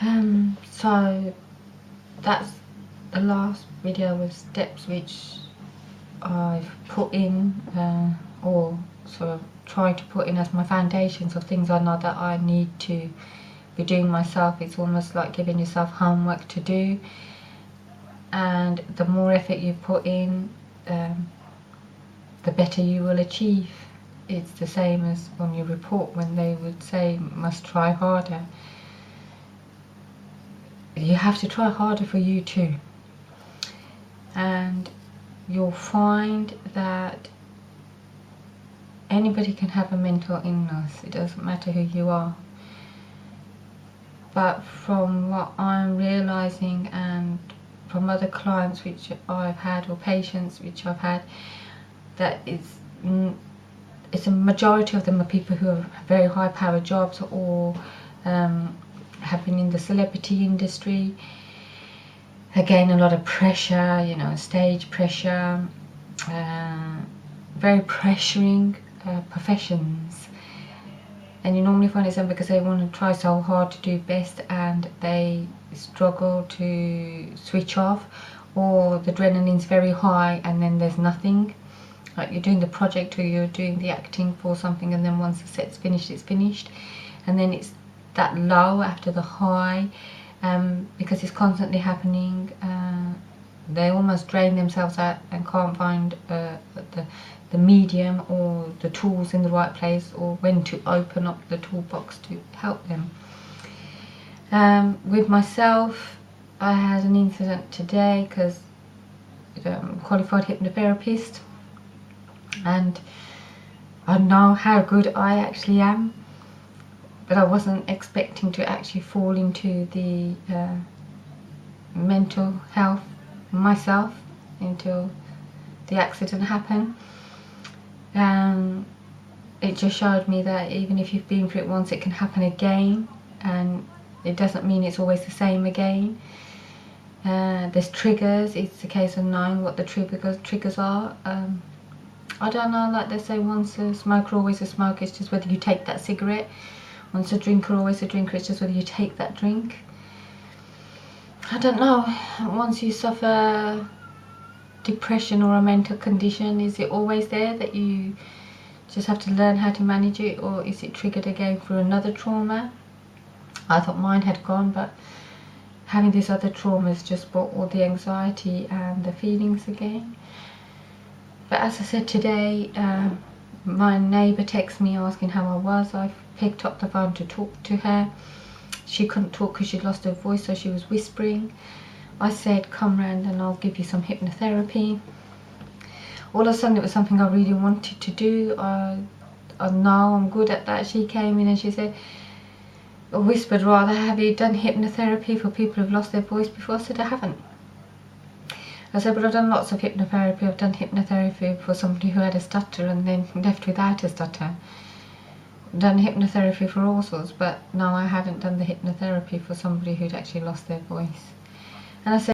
So that's the last video with steps which I've put in, or sort of trying to put in as my foundations of things I know that I need to be doing myself. It's almost like giving yourself homework to do, and the more effort you put in, the better you will achieve. It's the same as on your report when they would say must try harder. You have to try harder for you too, and you'll find that anybody can have a mental illness. It doesn't matter who you are. But from what I'm realizing, and from other clients which I've had, or patients which I've had, that it's a majority of them are people who have very high powered jobs, or have been in the celebrity industry. Again, a lot of pressure, you know, stage pressure, very pressuring professions. And you normally find it's them because they want to try so hard to do best and they struggle to switch off, or the adrenaline's very high and then there's nothing. Like you're doing the project or you're doing the acting for something, and then once the set's finished, it's finished, and then it's that low after the high, because it's constantly happening. They almost drain themselves out and can't find the medium or the tools in the right place, or when to open up the toolbox to help them. With myself, I had an incident today because I'm a qualified hypnotherapist, and I know how good I actually am, but I wasn't expecting to actually fall into the mental health myself until the accident happened. It just showed me that even if you've been through it once, it can happen again, and it doesn't mean it's always the same again. There's triggers. It's a case of knowing what the triggers are. I don't know, like they say, once a smoker, always a smoker. It's just whether you take that cigarette. Once a drinker, always a drinker. It's just whether you take that drink. I don't know. Once you suffer depression or a mental condition, is it always there that you just have to learn how to manage it, or is it triggered again for another trauma? I thought mine had gone, but having this other trauma has just brought all the anxiety and the feelings again. But as I said today, my neighbour texted me asking how I was. I picked up the phone to talk to her. She couldn't talk because she'd lost her voice, so she was whispering. I said, come round and I'll give you some hypnotherapy. All of a sudden it was something I really wanted to do. I know I'm good at that. She came in and she said, or whispered rather, have you done hypnotherapy for people who've lost their voice before? I said, I haven't. I said, but I've done lots of hypnotherapy. I've done hypnotherapy for somebody who had a stutter and then left without a stutter. I've done hypnotherapy for all sorts, but no, I haven't done the hypnotherapy for somebody who'd actually lost their voice. And I said,